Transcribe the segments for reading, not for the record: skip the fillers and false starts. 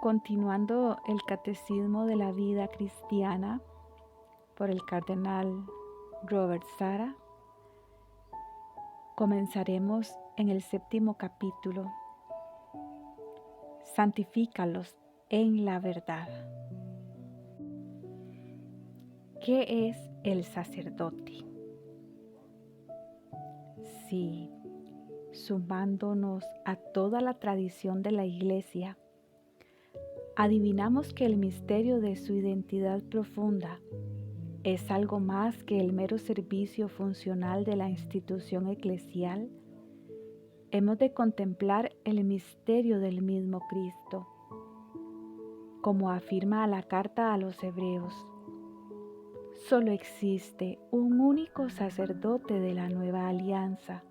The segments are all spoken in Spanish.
Continuando el Catecismo de la Vida Cristiana por el Cardenal Robert Sarah, comenzaremos en el 7º capítulo. Santifícalos en la verdad. ¿Qué es el sacerdote? Sí, sumándonos a toda la tradición de la Iglesia, adivinamos que el misterio de su identidad profunda es algo más que el mero servicio funcional de la institución eclesial. Hemos de contemplar el misterio del mismo Cristo, como afirma la carta a los Hebreos. Solo existe un único sacerdote de la nueva alianza,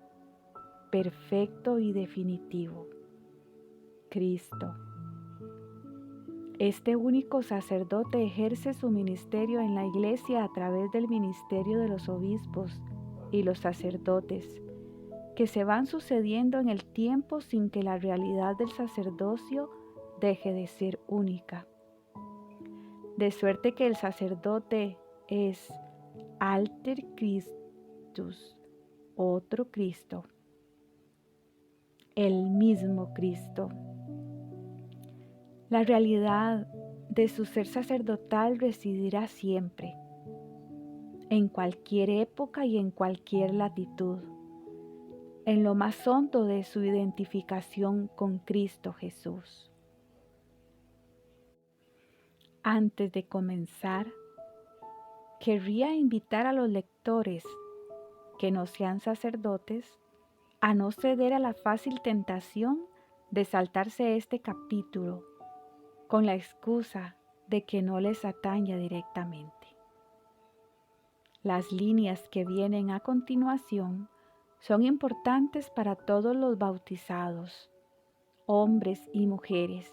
perfecto y definitivo, Cristo. Este único sacerdote ejerce su ministerio en la Iglesia a través del ministerio de los obispos y los sacerdotes, que se van sucediendo en el tiempo sin que la realidad del sacerdocio deje de ser única. De suerte que el sacerdote es alter Christus, otro Cristo, el mismo Cristo. La realidad de su ser sacerdotal residirá siempre, en cualquier época y en cualquier latitud, en lo más hondo de su identificación con Cristo Jesús. Antes de comenzar, querría invitar a los lectores que no sean sacerdotes a no ceder a la fácil tentación de saltarse este capítulo con la excusa de que no les atañe directamente. Las líneas que vienen a continuación son importantes para todos los bautizados, hombres y mujeres,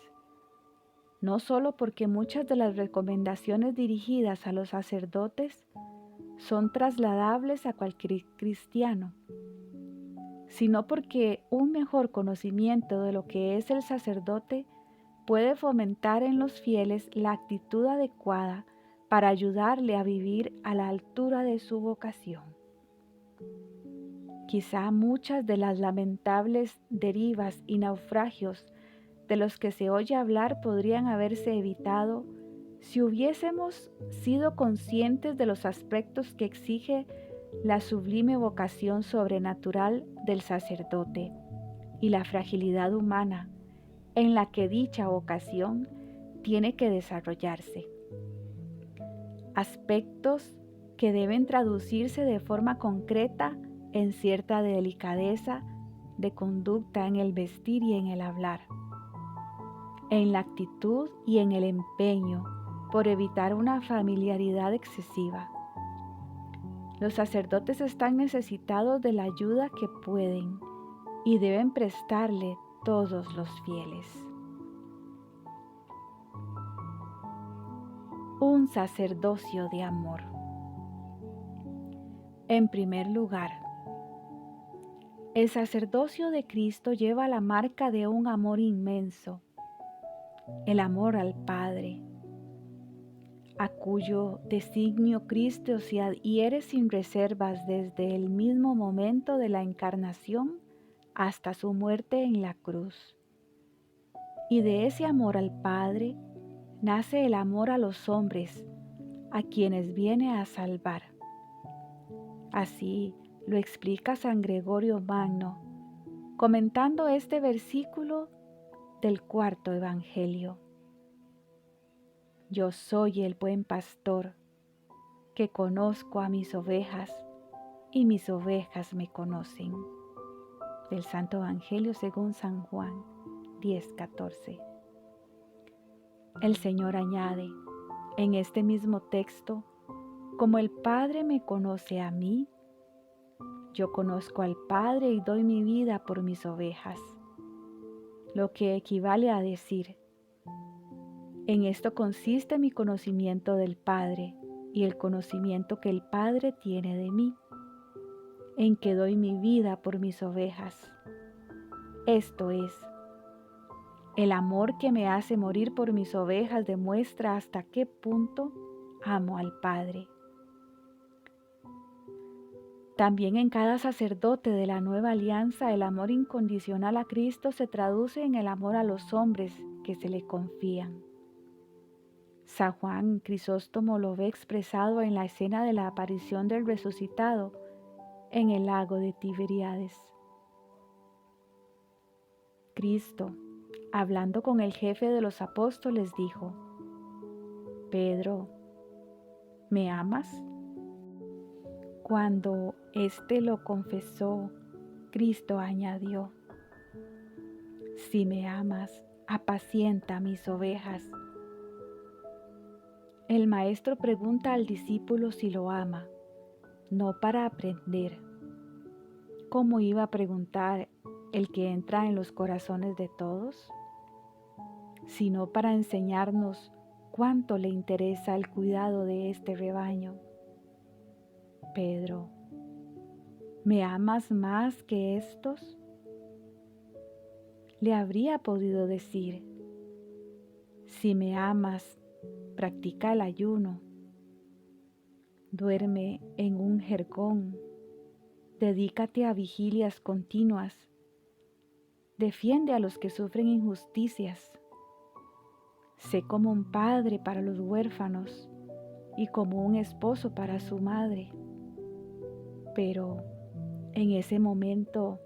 no solo porque muchas de las recomendaciones dirigidas a los sacerdotes son trasladables a cualquier cristiano, sino porque un mejor conocimiento de lo que es el sacerdote puede fomentar en los fieles la actitud adecuada para ayudarle a vivir a la altura de su vocación. Quizá muchas de las lamentables derivas y naufragios de los que se oye hablar podrían haberse evitado si hubiésemos sido conscientes de los aspectos que exige la sublime vocación sobrenatural del sacerdote y la fragilidad humana en la que dicha vocación tiene que desarrollarse. Aspectos que deben traducirse de forma concreta en cierta delicadeza de conducta en el vestir y en el hablar, en la actitud y en el empeño por evitar una familiaridad excesiva. Los sacerdotes están necesitados de la ayuda que pueden y deben prestarle todos los fieles. Un sacerdocio de amor. En primer lugar, el sacerdocio de Cristo lleva la marca de un amor inmenso, el amor al Padre, a cuyo designio Cristo se adhiere sin reservas desde el mismo momento de la encarnación hasta su muerte en la cruz. Y de ese amor al Padre nace el amor a los hombres, a quienes viene a salvar. Así lo explica San Gregorio Magno, comentando este versículo del 4º Evangelio. Yo soy el buen pastor, que conozco a mis ovejas, y mis ovejas me conocen. Del Santo Evangelio según San Juan 10:14. El Señor añade en este mismo texto: como el Padre me conoce a mí, yo conozco al Padre y doy mi vida por mis ovejas. Lo que equivale a decir: En esto consiste mi conocimiento del Padre y el conocimiento que el Padre tiene de mí, en que doy mi vida por mis ovejas. Esto es, el amor que me hace morir por mis ovejas demuestra hasta qué punto amo al Padre. También en cada sacerdote de la nueva alianza, el amor incondicional a Cristo se traduce en el amor a los hombres que se le confían. San Juan Crisóstomo lo ve expresado en la escena de la aparición del resucitado en el lago de Tiberíades. Cristo, hablando con el jefe de los apóstoles, dijo: Pedro, ¿me amas? Cuando éste lo confesó, Cristo añadió: Si me amas, apacienta mis ovejas. El maestro pregunta al discípulo si lo ama, no para aprender. ¿Cómo iba a preguntar el que entra en los corazones de todos? Sino para enseñarnos cuánto le interesa el cuidado de este rebaño. Pedro, ¿me amas más que estos? Le habría podido decir: si me amas, practica el ayuno, duerme en un jercón, dedícate a vigilias continuas, defiende a los que sufren injusticias, sé como un padre para los huérfanos y como un esposo para su madre. Pero en ese momento,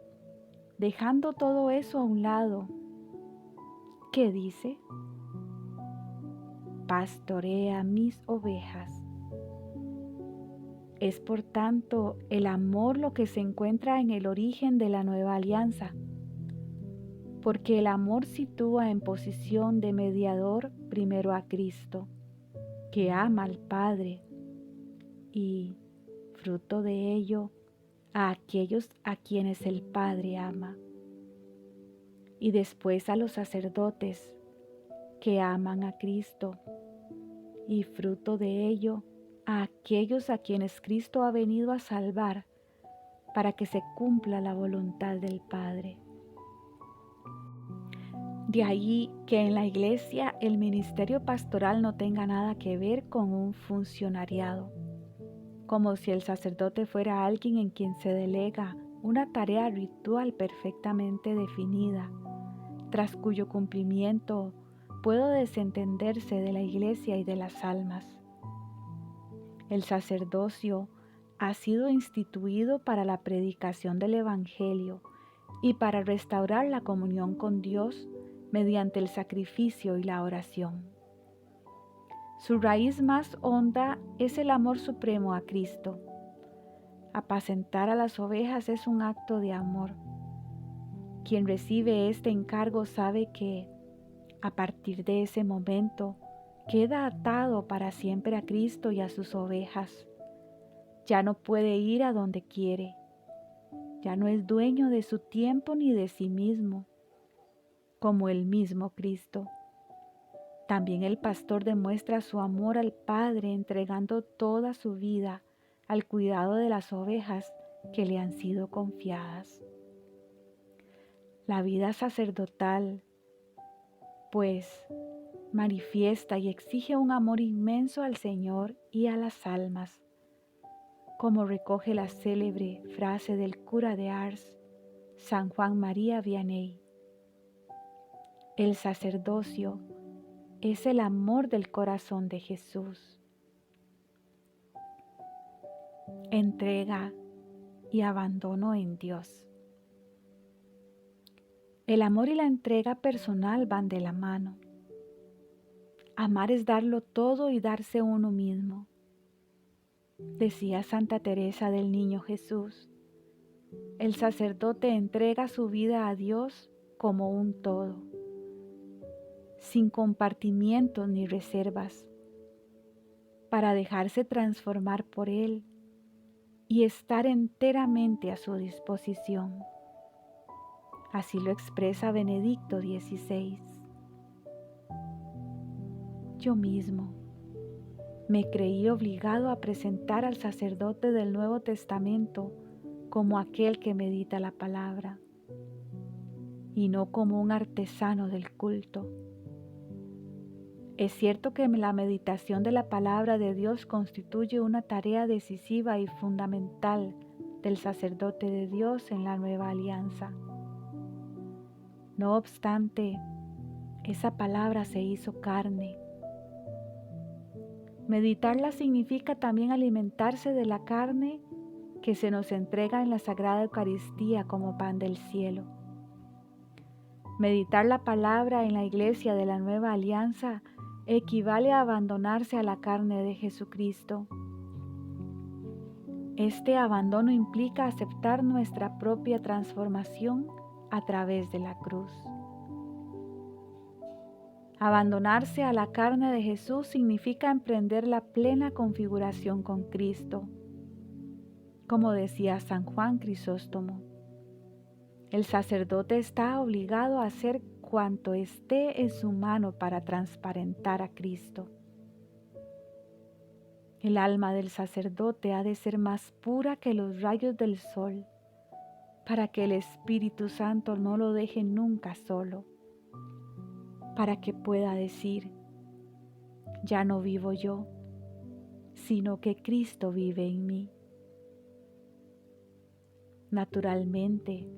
dejando todo eso a un lado, ¿qué dice? Pastorea mis ovejas. Es por tanto el amor lo que se encuentra en el origen de la nueva alianza, porque el amor sitúa en posición de mediador primero a Cristo, que ama al Padre, y, fruto de ello, a aquellos a quienes el Padre ama, y después a los sacerdotes que aman a Cristo, y fruto de ello, a aquellos a quienes Cristo ha venido a salvar para que se cumpla la voluntad del Padre. De ahí que en la Iglesia el ministerio pastoral no tenga nada que ver con un funcionariado, como si el sacerdote fuera alguien en quien se delega una tarea ritual perfectamente definida, tras cuyo cumplimiento puedo desentenderse de la Iglesia y de las almas. El sacerdocio ha sido instituido para la predicación del Evangelio y para restaurar la comunión con Dios mediante el sacrificio y la oración. Su raíz más honda es el amor supremo a Cristo. Apacentar a las ovejas es un acto de amor. Quien recibe este encargo sabe que, a partir de ese momento, queda atado para siempre a Cristo y a sus ovejas. Ya no puede ir a donde quiere. Ya no es dueño de su tiempo ni de sí mismo, como el mismo Cristo. También el pastor demuestra su amor al Padre entregando toda su vida al cuidado de las ovejas que le han sido confiadas. La vida sacerdotal, pues, manifiesta y exige un amor inmenso al Señor y a las almas, como recoge la célebre frase del cura de Ars, San Juan María Vianney: el sacerdocio es el amor del corazón de Jesús. Entrega y abandono en Dios. El amor y la entrega personal van de la mano. Amar es darlo todo y darse uno mismo. Decía Santa Teresa del Niño Jesús: el sacerdote entrega su vida a Dios como un todo, sin compartimientos ni reservas, para dejarse transformar por Él y estar enteramente a su disposición. Así lo expresa Benedicto XVI. yo mismo me creí obligado a presentar al sacerdote del Nuevo Testamento como aquel que medita la palabra y no como un artesano del culto. Es cierto que la meditación de la palabra de Dios constituye una tarea decisiva y fundamental del sacerdote de Dios en la nueva alianza. No obstante, esa palabra se hizo carne. Meditarla significa también alimentarse de la carne que se nos entrega en la Sagrada Eucaristía como pan del cielo. Meditar la palabra en la iglesia de la Nueva Alianza equivale a abandonarse a la carne de Jesucristo. Este abandono implica aceptar nuestra propia transformación a través de la cruz. Abandonarse a la carne de Jesús significa emprender la plena configuración con Cristo. Como decía San Juan Crisóstomo, el sacerdote está obligado a hacer cuanto esté en su mano para transparentar a Cristo. El alma del sacerdote ha de ser más pura que los rayos del sol, para que el Espíritu Santo no lo deje nunca solo, para que pueda decir, ya no vivo yo, sino que Cristo vive en mí. Naturalmente,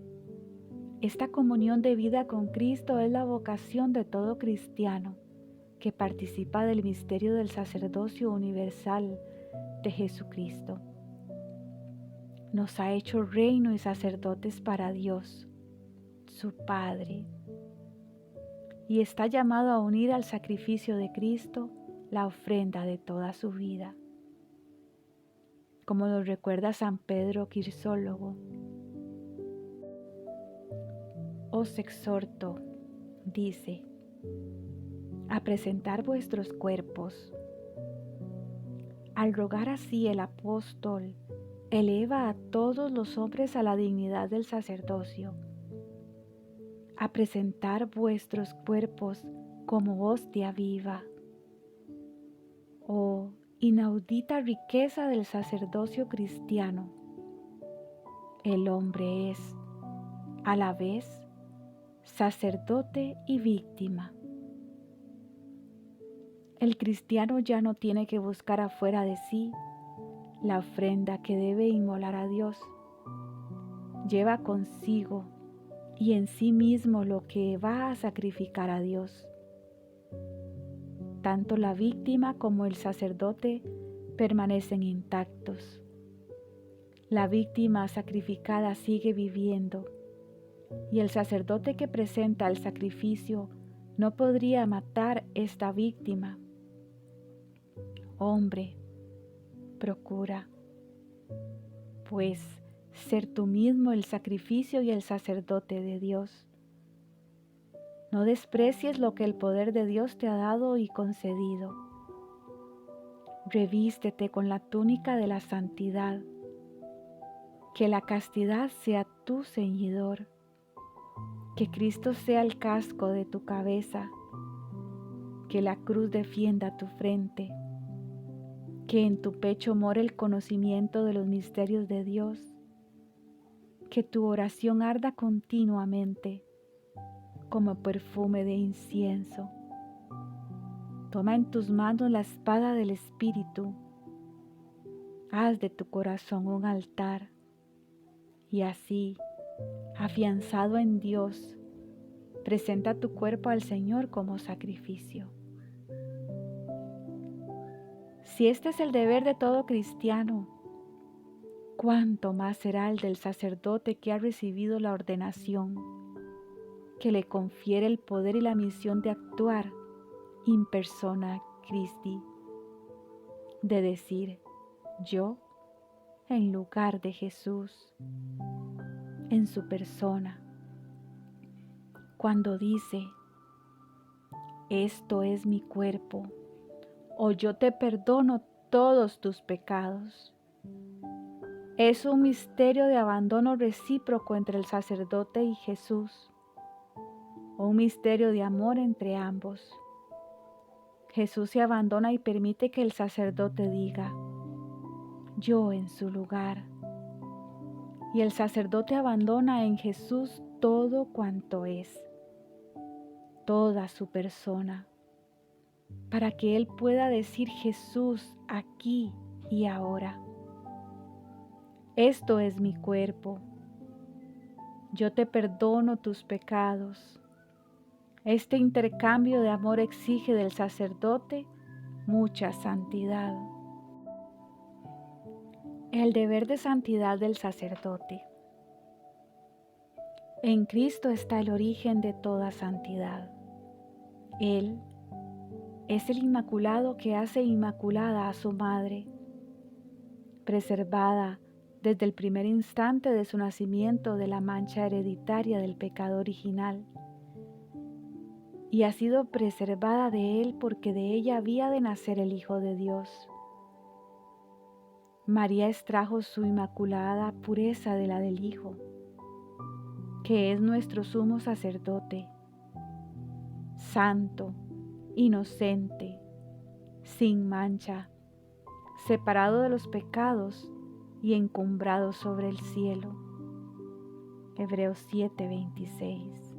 esta comunión de vida con Cristo es la vocación de todo cristiano que participa del misterio del sacerdocio universal de Jesucristo. Nos ha hecho reino y sacerdotes para Dios, su Padre, y está llamado a unir al sacrificio de Cristo la ofrenda de toda su vida. Como nos recuerda San Pedro Crisólogo, os exhorto, dice, a presentar vuestros cuerpos. Al rogar así el apóstol, eleva a todos los hombres a la dignidad del sacerdocio, a presentar vuestros cuerpos como hostia viva. Oh, inaudita riqueza del sacerdocio cristiano. El hombre es, a la vez, sacerdote y víctima. El cristiano ya no tiene que buscar afuera de sí la ofrenda que debe inmolar a Dios. Lleva consigo y en sí mismo lo que va a sacrificar a Dios. Tanto la víctima como el sacerdote permanecen intactos. La víctima sacrificada sigue viviendo y el sacerdote que presenta el sacrificio no podría matar esta víctima. Hombre, procura, pues, ser tú mismo el sacrificio y el sacerdote de Dios. No desprecies lo que el poder de Dios te ha dado y concedido. Revístete con la túnica de la santidad. Que la castidad sea tu ceñidor. Que Cristo sea el casco de tu cabeza. Que la cruz defienda tu frente. Que en tu pecho more el conocimiento de los misterios de Dios. Que tu oración arda continuamente como perfume de incienso. Toma en tus manos la espada del Espíritu. Haz de tu corazón un altar y así, afianzado en Dios, presenta tu cuerpo al Señor como sacrificio. Si este es el deber de todo cristiano, ¿cuánto más será el del sacerdote que ha recibido la ordenación, que le confiere el poder y la misión de actuar in persona Christi, de decir yo en lugar de Jesús, en su persona, cuando dice, esto es mi cuerpo, o yo te perdono todos tus pecados. Es un misterio de abandono recíproco entre el sacerdote y Jesús, un misterio de amor entre ambos. Jesús se abandona y permite que el sacerdote diga, yo en su lugar. Y el sacerdote abandona en Jesús todo cuanto es, toda su persona, para que Él pueda decir Jesús aquí y ahora. Esto es mi cuerpo. Yo te perdono tus pecados. Este intercambio de amor exige del sacerdote mucha santidad. El deber de santidad del sacerdote. En Cristo está el origen de toda santidad. Él es el inmaculado que hace inmaculada a su madre, preservada desde el primer instante de su nacimiento de la mancha hereditaria del pecado original, y ha sido preservada de él porque de ella había de nacer el Hijo de Dios. María extrajo su inmaculada pureza de la del Hijo, que es nuestro sumo sacerdote, santo, inocente, sin mancha, separado de los pecados y encumbrado sobre el cielo. Hebreos 7:26.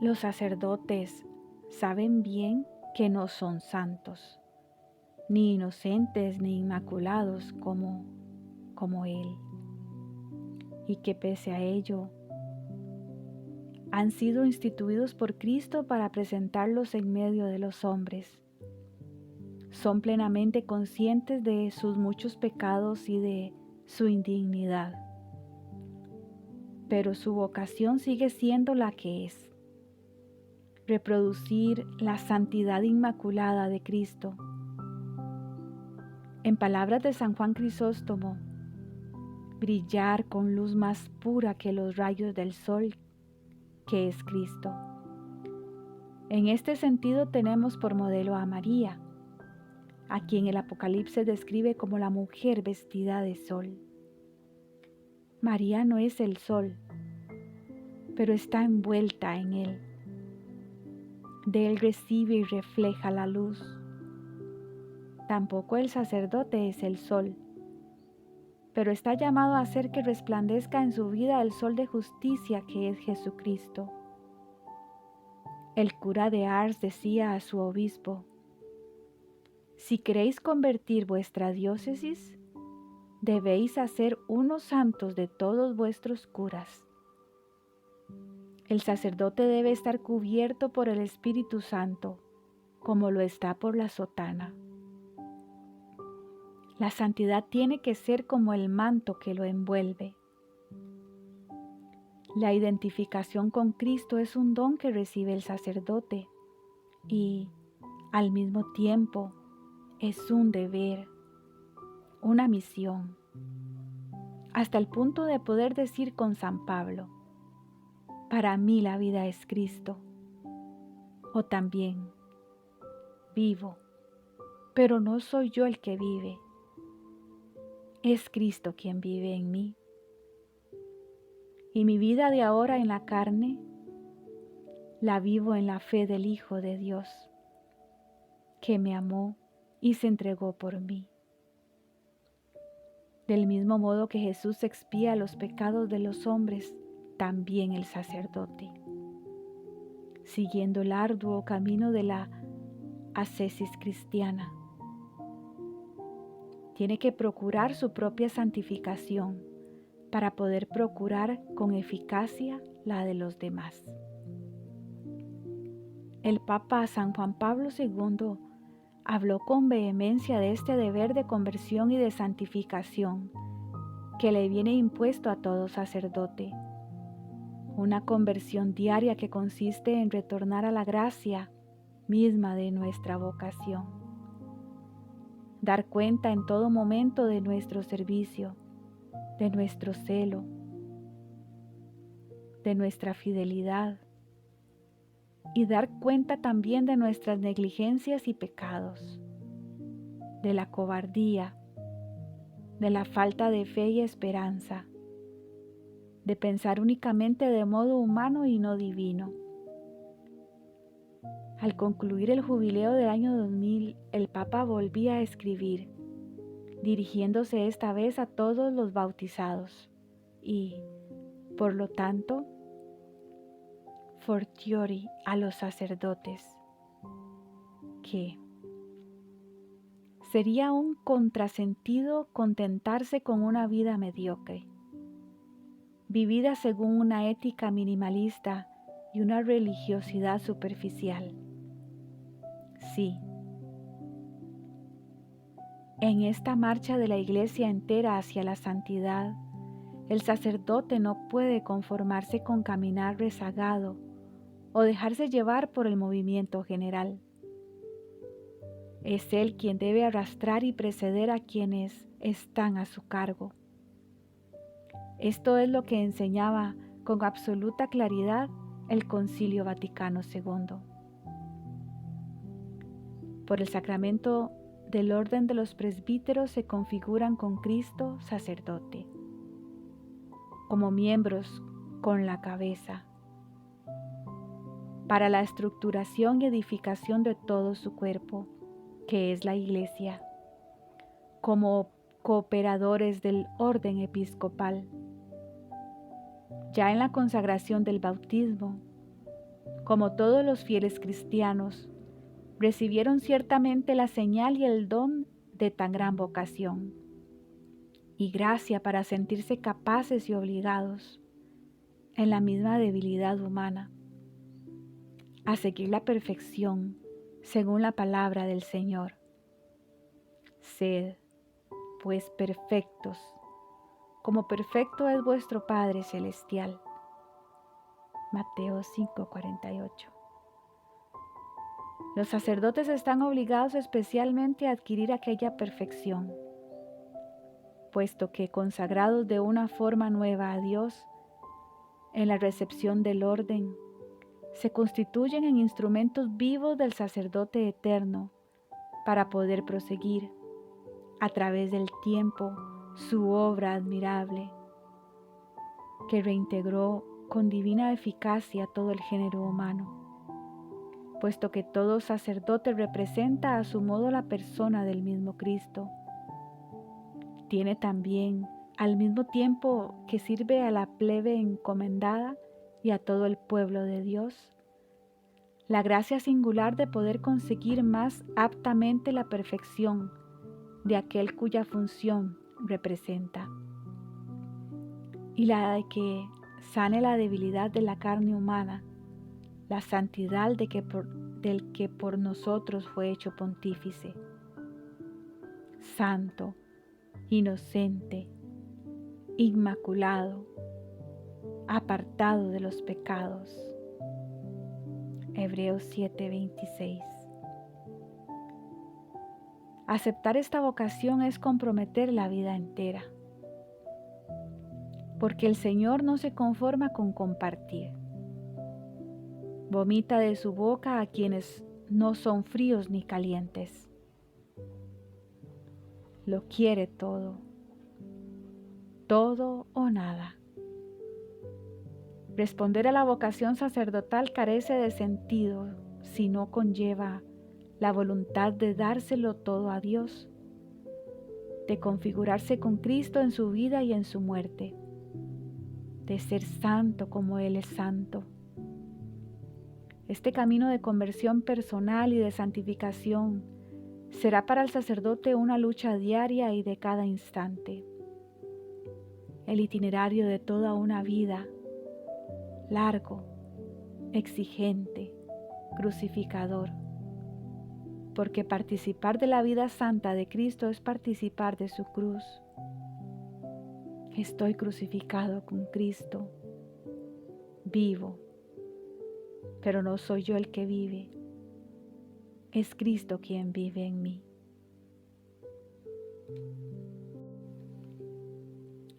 Los sacerdotes saben bien que no son santos, ni inocentes ni inmaculados como Él, y que pese a ello han sido instituidos por Cristo para presentarlos en medio de los hombres. Son plenamente conscientes de sus muchos pecados y de su indignidad, pero su vocación sigue siendo la que es: reproducir la santidad inmaculada de Cristo. En palabras de San Juan Crisóstomo, brillar con luz más pura que los rayos del sol, que es Cristo. En este sentido tenemos por modelo a María, a quien el Apocalipsis describe como la mujer vestida de sol. María no es el sol, pero está envuelta en él. De él recibe y refleja la luz. Tampoco el sacerdote es el sol, pero está llamado a hacer que resplandezca en su vida el sol de justicia que es Jesucristo. El cura de Ars decía a su obispo: si queréis convertir vuestra diócesis, debéis hacer unos santos de todos vuestros curas. El sacerdote debe estar cubierto por el Espíritu Santo, como lo está por la sotana. La santidad tiene que ser como el manto que lo envuelve. La identificación con Cristo es un don que recibe el sacerdote y, al mismo tiempo, es un deber, una misión, hasta el punto de poder decir con San Pablo: para mí la vida es Cristo. O también, vivo, pero no soy yo el que vive, es Cristo quien vive en mí. Y mi vida de ahora en la carne, la vivo en la fe del Hijo de Dios, que me amó y se entregó por mí. Del mismo modo que Jesús expía los pecados de los hombres, también el sacerdote, siguiendo el arduo camino de la ascesis cristiana, tiene que procurar su propia santificación para poder procurar con eficacia la de los demás. El Papa San Juan Pablo II habló con vehemencia de este deber de conversión y de santificación que le viene impuesto a todo sacerdote. Una conversión diaria que consiste en retornar a la gracia misma de nuestra vocación. Dar cuenta en todo momento de nuestro servicio, de nuestro celo, de nuestra fidelidad, y dar cuenta también de nuestras negligencias y pecados, de la cobardía, de la falta de fe y esperanza, de pensar únicamente de modo humano y no divino. Al concluir el jubileo del año 2000, el Papa volvía a escribir, dirigiéndose esta vez a todos los bautizados y, por lo tanto, fortiori a los sacerdotes, que sería un contrasentido contentarse con una vida mediocre, vivida según una ética minimalista y una religiosidad superficial. Sí, en esta marcha de la Iglesia entera hacia la santidad, el sacerdote no puede conformarse con caminar rezagado o dejarse llevar por el movimiento general. Es él quien debe arrastrar y preceder a quienes están a su cargo. Esto es lo que enseñaba con absoluta claridad el Concilio Vaticano II. Por el sacramento del orden de los presbíteros se configuran con Cristo sacerdote, como miembros con la cabeza, para la estructuración y edificación de todo su cuerpo, que es la Iglesia, como cooperadores del orden episcopal. Ya en la consagración del bautismo, como todos los fieles cristianos, recibieron ciertamente la señal y el don de tan gran vocación, y gracia para sentirse capaces y obligados, en la misma debilidad humana, a seguir la perfección según la palabra del Señor. Sed, pues, perfectos, como perfecto es vuestro Padre Celestial. Mateo 5:48. Los sacerdotes están obligados especialmente a adquirir aquella perfección, puesto que consagrados de una forma nueva a Dios, en la recepción del orden, se constituyen en instrumentos vivos del sacerdote eterno para poder proseguir, a través del tiempo, su obra admirable, que reintegró con divina eficacia todo el género humano, puesto que todo sacerdote representa a su modo la persona del mismo Cristo. Tiene también, al mismo tiempo que sirve a la plebe encomendada y a todo el pueblo de Dios, la gracia singular de poder conseguir más aptamente la perfección de aquel cuya función representa, y la de que sane la debilidad de la carne humana, la santidad del que por nosotros fue hecho pontífice, santo, inocente, inmaculado, apartado de los pecados. Hebreos 7:26. Aceptar esta vocación es comprometer la vida entera, porque el Señor no se conforma con compartir. Vomita de su boca a quienes no son fríos ni calientes. Lo quiere todo, todo o nada. Responder a la vocación sacerdotal carece de sentido si no conlleva la voluntad de dárselo todo a Dios, de configurarse con Cristo en su vida y en su muerte, de ser santo como Él es santo. Este camino de conversión personal y de santificación será para el sacerdote una lucha diaria y de cada instante. El itinerario de toda una vida, largo, exigente, crucificador, porque participar de la vida santa de Cristo es participar de su cruz. Estoy crucificado con Cristo, vivo, pero no soy yo el que vive, es Cristo quien vive en mí.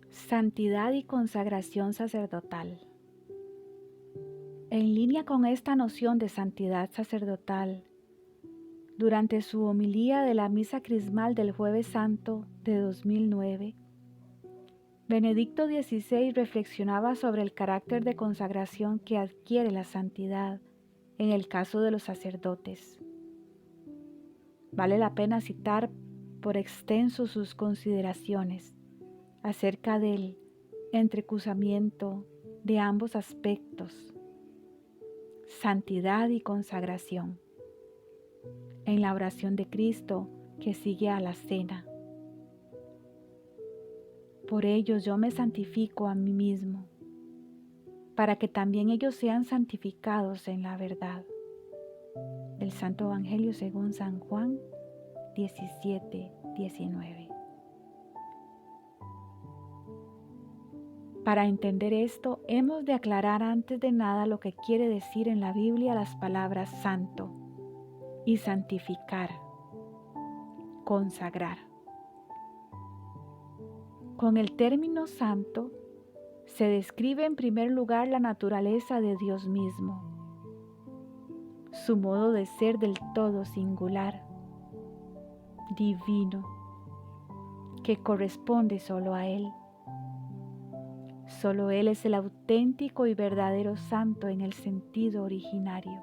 Santidad y consagración sacerdotal. En línea con esta noción de santidad sacerdotal, durante su homilía de la Misa Crismal del Jueves Santo de 2009, Benedicto XVI reflexionaba sobre el carácter de consagración que adquiere la santidad en el caso de los sacerdotes. Vale la pena citar por extenso sus consideraciones acerca del entrecruzamiento de ambos aspectos, santidad y consagración, en la oración de Cristo que sigue a la cena. Por ellos yo me santifico a mí mismo, para que también ellos sean santificados en la verdad. El Santo Evangelio según San Juan 17:19. Para entender esto, hemos de aclarar antes de nada lo que quiere decir en la Biblia las palabras santo y santificar, consagrar. Con el término santo se describe en primer lugar la naturaleza de Dios mismo, su modo de ser del todo singular, divino, que corresponde solo a Él. Solo Él es el auténtico y verdadero santo en el sentido originario.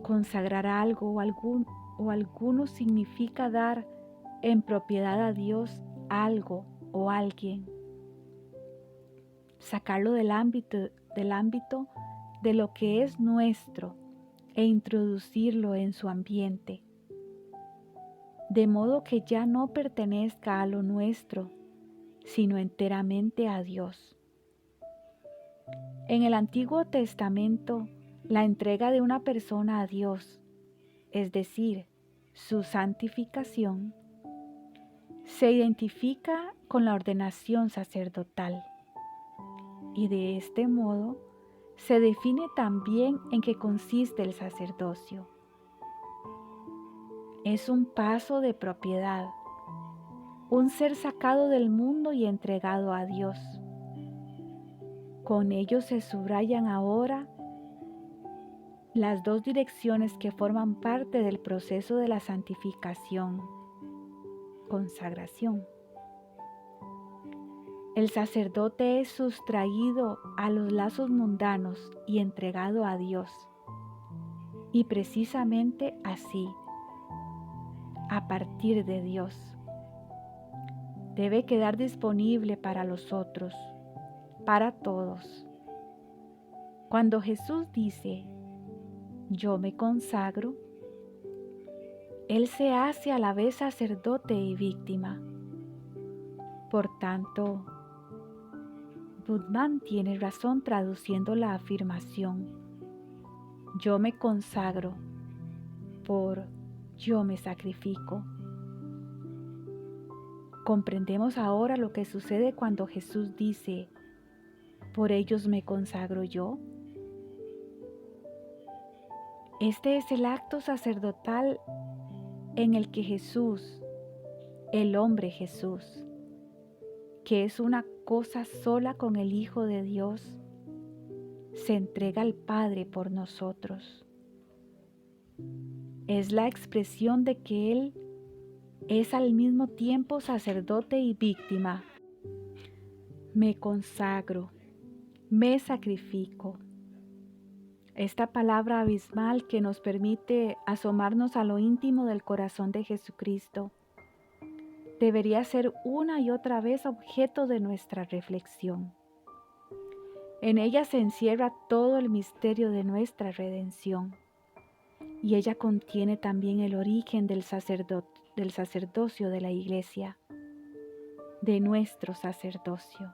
Consagrar algo o alguno significa dar en propiedad a Dios algo o alguien. Sacarlo del ámbito de lo que es nuestro e introducirlo en su ambiente, de modo que ya no pertenezca a lo nuestro, sino enteramente a Dios. En el Antiguo Testamento, la entrega de una persona a Dios, es decir, su santificación, se identifica con la ordenación sacerdotal y de este modo se define también en qué consiste el sacerdocio. Es un paso de propiedad, un ser sacado del mundo y entregado a Dios. Con ello se subrayan ahora las dos direcciones que forman parte del proceso de la santificación, consagración. El sacerdote es sustraído a los lazos mundanos y entregado a Dios. Y precisamente así, a partir de Dios, debe quedar disponible para los otros, para todos. Cuando Jesús dice, yo me consagro, Él se hace a la vez sacerdote y víctima. Por tanto, Budman tiene razón traduciendo la afirmación, yo me consagro, por yo me sacrifico. ¿Comprendemos ahora lo que sucede cuando Jesús dice, por ellos me consagro yo? Este es el acto sacerdotal en el que Jesús, el hombre Jesús, que es una cosa sola con el Hijo de Dios, se entrega al Padre por nosotros. Es la expresión de que Él es al mismo tiempo sacerdote y víctima. Me consagro, me sacrifico. Esta palabra abismal que nos permite asomarnos a lo íntimo del corazón de Jesucristo debería ser una y otra vez objeto de nuestra reflexión. En ella se encierra todo el misterio de nuestra redención y ella contiene también el origen del sacerdocio de la Iglesia, de nuestro sacerdocio.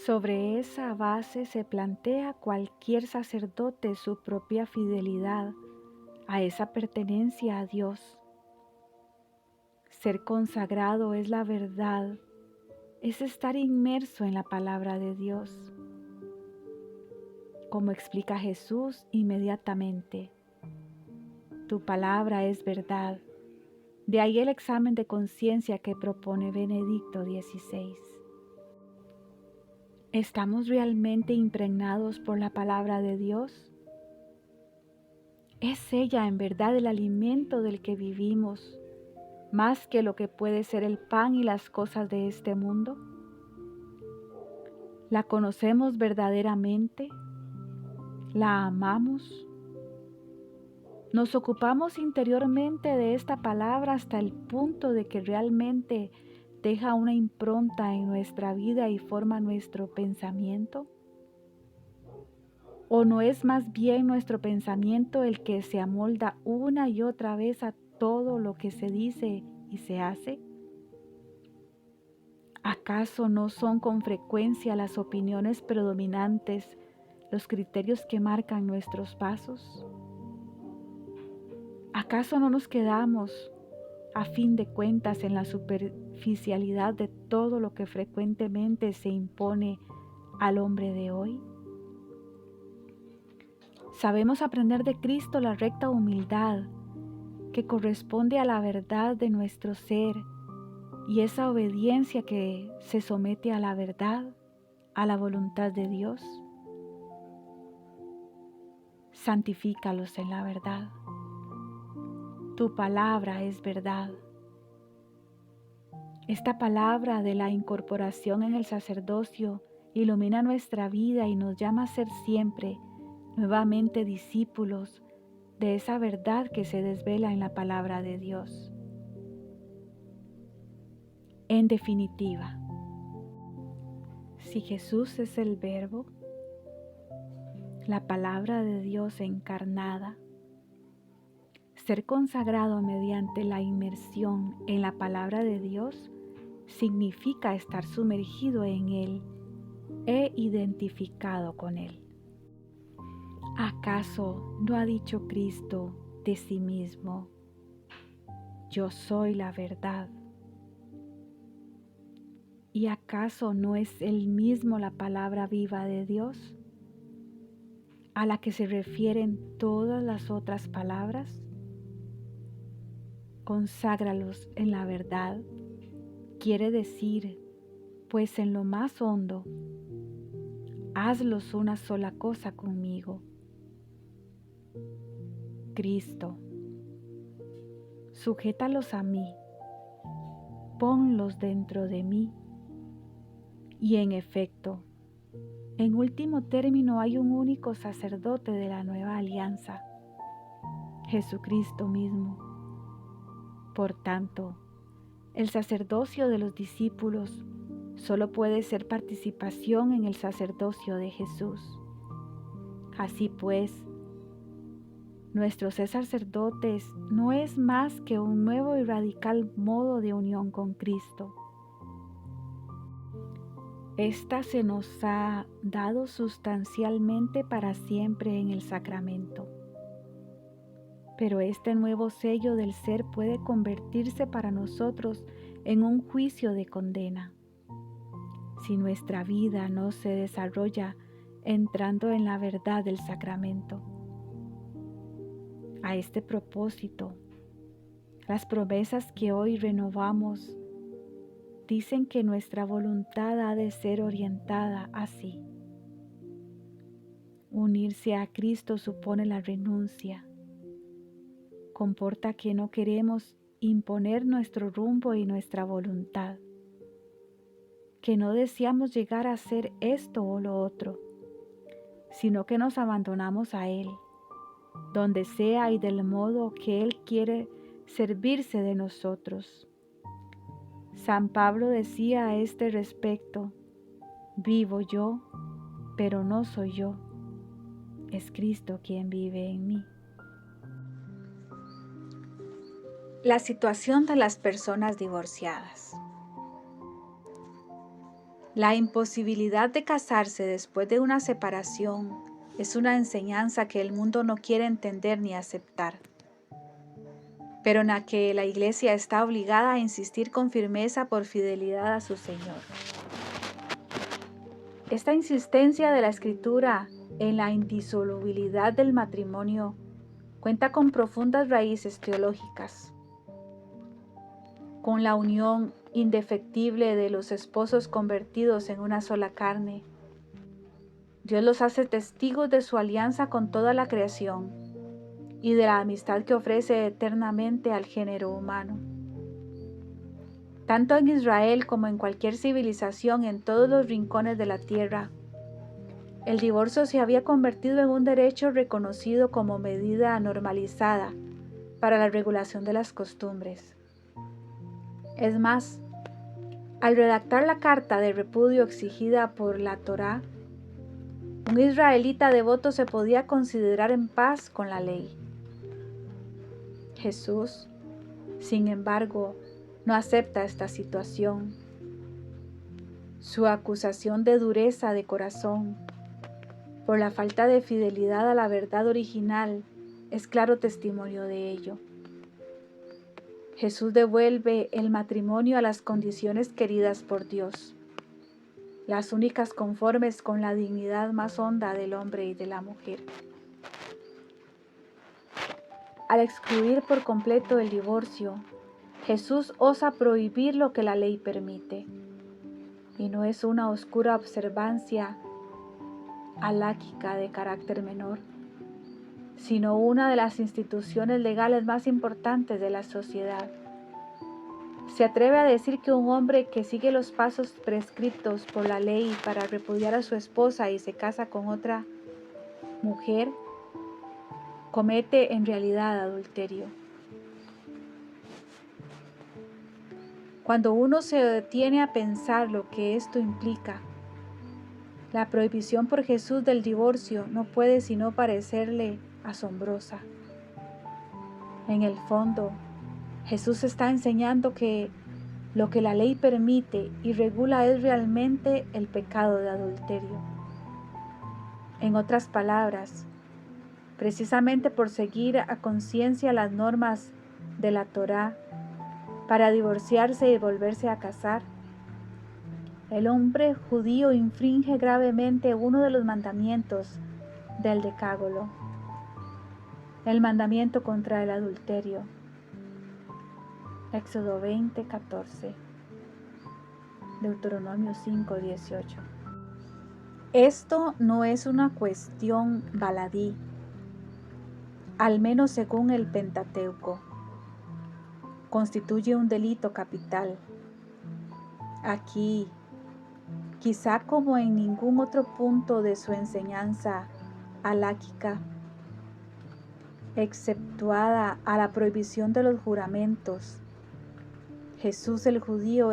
Sobre esa base se plantea cualquier sacerdote su propia fidelidad a esa pertenencia a Dios. Ser consagrado es la verdad, es estar inmerso en la palabra de Dios. Como explica Jesús inmediatamente, tu palabra es verdad. De ahí el examen de conciencia que propone Benedicto XVI. ¿Estamos realmente impregnados por la palabra de Dios? ¿Es ella en verdad el alimento del que vivimos, más que lo que puede ser el pan y las cosas de este mundo? ¿La conocemos verdaderamente? ¿La amamos? Nos ocupamos interiormente de esta palabra hasta el punto de que realmente deja una impronta en nuestra vida y forma nuestro pensamiento. ¿O no es más bien nuestro pensamiento el que se amolda una y otra vez a todo lo que se dice y se hace? ¿Acaso no son con frecuencia las opiniones predominantes los criterios que marcan nuestros pasos? ¿Acaso no nos quedamos, a fin de cuentas, en la superficialidad de todo lo que frecuentemente se impone al hombre de hoy? Sabemos aprender de Cristo la recta humildad que corresponde a la verdad de nuestro ser y esa obediencia que se somete a la verdad, a la voluntad de Dios. Santifícalos en la verdad. Tu palabra es verdad. Esta palabra de la incorporación en el sacerdocio ilumina nuestra vida y nos llama a ser siempre nuevamente discípulos de esa verdad que se desvela en la palabra de Dios. En definitiva, si Jesús es el Verbo, la palabra de Dios encarnada, ser consagrado mediante la inmersión en la palabra de Dios significa estar sumergido en Él e identificado con Él. ¿Acaso no ha dicho Cristo de sí mismo: yo soy la verdad? ¿Y acaso no es Él mismo la palabra viva de Dios, a la que se refieren todas las otras palabras? Conságralos en la verdad, quiere decir, pues en lo más hondo, hazlos una sola cosa conmigo. Cristo, sujétalos a mí, ponlos dentro de mí. Y en efecto, en último término hay un único sacerdote de la nueva alianza, Jesucristo mismo. Por tanto, el sacerdocio de los discípulos solo puede ser participación en el sacerdocio de Jesús. Así pues, nuestro ser sacerdotes no es más que un nuevo y radical modo de unión con Cristo. Esta se nos ha dado sustancialmente para siempre en el sacramento. Pero este nuevo sello del ser puede convertirse para nosotros en un juicio de condena, si nuestra vida no se desarrolla entrando en la verdad del sacramento. A este propósito, las promesas que hoy renovamos dicen que nuestra voluntad ha de ser orientada así. Unirse a Cristo supone la renuncia. Comporta que no queremos imponer nuestro rumbo y nuestra voluntad, que no deseamos llegar a hacer esto o lo otro, sino que nos abandonamos a Él, donde sea y del modo que Él quiere servirse de nosotros. San Pablo decía a este respecto: vivo yo, pero no soy yo, es Cristo quien vive en mí. La situación de las personas divorciadas. La imposibilidad de casarse después de una separación es una enseñanza que el mundo no quiere entender ni aceptar, pero en la que la Iglesia está obligada a insistir con firmeza por fidelidad a su Señor. Esta insistencia de la Escritura en la indisolubilidad del matrimonio cuenta con profundas raíces teológicas. Con la unión indefectible de los esposos convertidos en una sola carne, Dios los hace testigos de su alianza con toda la creación y de la amistad que ofrece eternamente al género humano. Tanto en Israel como en cualquier civilización en todos los rincones de la tierra, el divorcio se había convertido en un derecho reconocido como medida normalizada para la regulación de las costumbres. Es más, al redactar la carta de repudio exigida por la Torá, un israelita devoto se podía considerar en paz con la ley. Jesús, sin embargo, no acepta esta situación. Su acusación de dureza de corazón por la falta de fidelidad a la verdad original es claro testimonio de ello. Jesús devuelve el matrimonio a las condiciones queridas por Dios, las únicas conformes con la dignidad más honda del hombre y de la mujer. Al excluir por completo el divorcio, Jesús osa prohibir lo que la ley permite, y no es una oscura observancia haláquica de carácter menor, sino una de las instituciones legales más importantes de la sociedad. Se atreve a decir que un hombre que sigue los pasos prescritos por la ley para repudiar a su esposa y se casa con otra mujer, comete en realidad adulterio. Cuando uno se detiene a pensar lo que esto implica, la prohibición por Jesús del divorcio no puede sino parecerle asombrosa. En el fondo, Jesús está enseñando que lo que la ley permite y regula es realmente el pecado de adulterio. En otras palabras, precisamente por seguir a conciencia las normas de la Torá para divorciarse y volverse a casar, el hombre judío infringe gravemente uno de los mandamientos del Decálogo, el mandamiento contra el adulterio. Éxodo 20:14, Deuteronomio 5:18. Esto no es una cuestión baladí, al menos según el Pentateuco. Constituye un delito capital. Aquí, quizá como en ningún otro punto de su enseñanza haláquica, exceptuada a la prohibición de los juramentos, Jesús el judío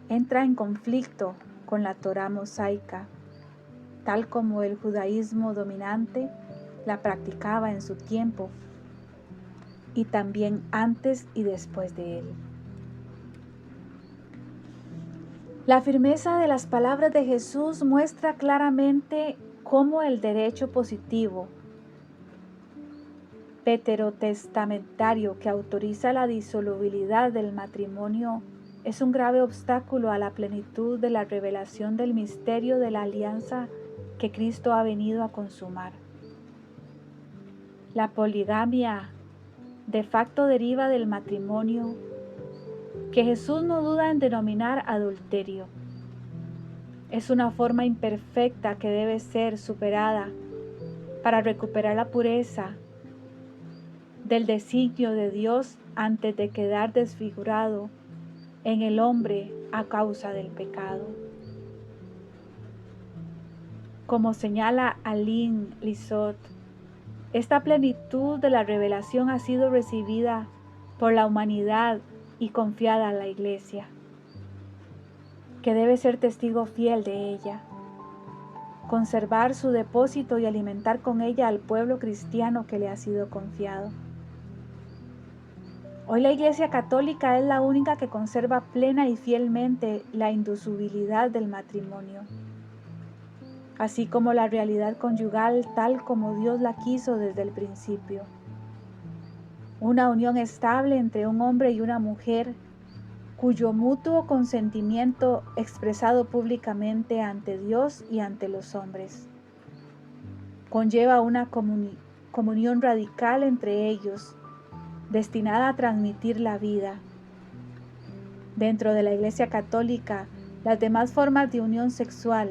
entra en conflicto con la Torá mosaica, tal como el judaísmo dominante la practicaba en su tiempo y también antes y después de él. La firmeza de las palabras de Jesús muestra claramente cómo el derecho positivo veterotestamentario que autoriza la disolubilidad del matrimonio es un grave obstáculo a la plenitud de la revelación del misterio de la alianza que Cristo ha venido a consumar. La poligamia de facto deriva del matrimonio, que Jesús no duda en denominar adulterio. Es una forma imperfecta que debe ser superada para recuperar la pureza del designio de Dios antes de quedar desfigurado en el hombre a causa del pecado. Como señala Aline Lissot, esta plenitud de la revelación ha sido recibida por la humanidad y confiada a la Iglesia, que debe ser testigo fiel de ella, conservar su depósito y alimentar con ella al pueblo cristiano que le ha sido confiado. Hoy la Iglesia Católica es la única que conserva plena y fielmente la indisolubilidad del matrimonio, así como la realidad conyugal tal como Dios la quiso desde el principio. Una unión estable entre un hombre y una mujer, cuyo mutuo consentimiento expresado públicamente ante Dios y ante los hombres conlleva una comunión radical entre ellos, destinada a transmitir la vida. Dentro de la Iglesia Católica, las demás formas de unión sexual,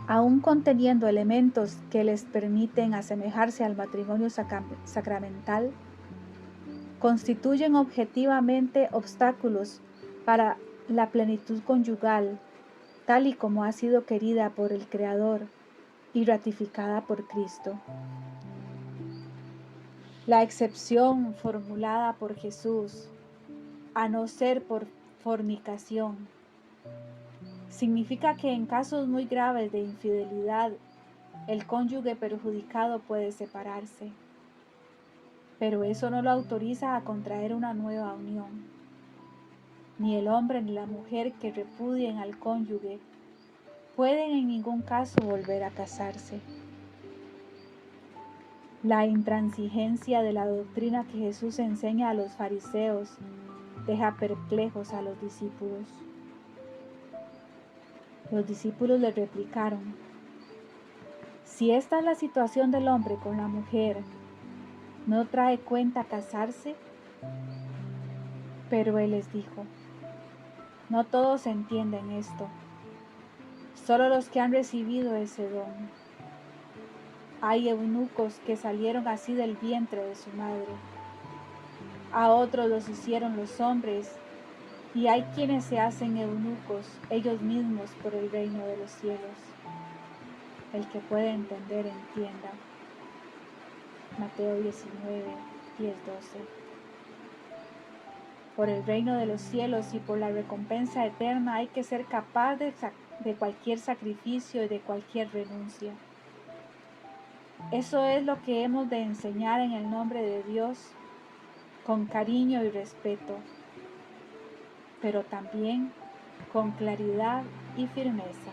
aun conteniendo elementos que les permiten asemejarse al matrimonio sacramental, constituyen objetivamente obstáculos para la plenitud conyugal, tal y como ha sido querida por el Creador y ratificada por Cristo. La excepción formulada por Jesús, a no ser por fornicación, significa que en casos muy graves de infidelidad, el cónyuge perjudicado puede separarse, pero eso no lo autoriza a contraer una nueva unión. Ni el hombre ni la mujer que repudien al cónyuge pueden en ningún caso volver a casarse. La intransigencia de la doctrina que Jesús enseña a los fariseos deja perplejos a los discípulos. Los discípulos le replicaron: si esta es la situación del hombre con la mujer, ¿no trae cuenta casarse? Pero él les dijo: no todos entienden esto, solo los que han recibido ese don. Hay eunucos que salieron así del vientre de su madre, a otros los hicieron los hombres, y hay quienes se hacen eunucos ellos mismos por el reino de los cielos. El que puede entender, entienda. Mateo 19, 10, 12. Por el reino de los cielos y por la recompensa eterna hay que ser capaz de cualquier sacrificio y de cualquier renuncia. Eso es lo que hemos de enseñar en el nombre de Dios, con cariño y respeto, pero también con claridad y firmeza.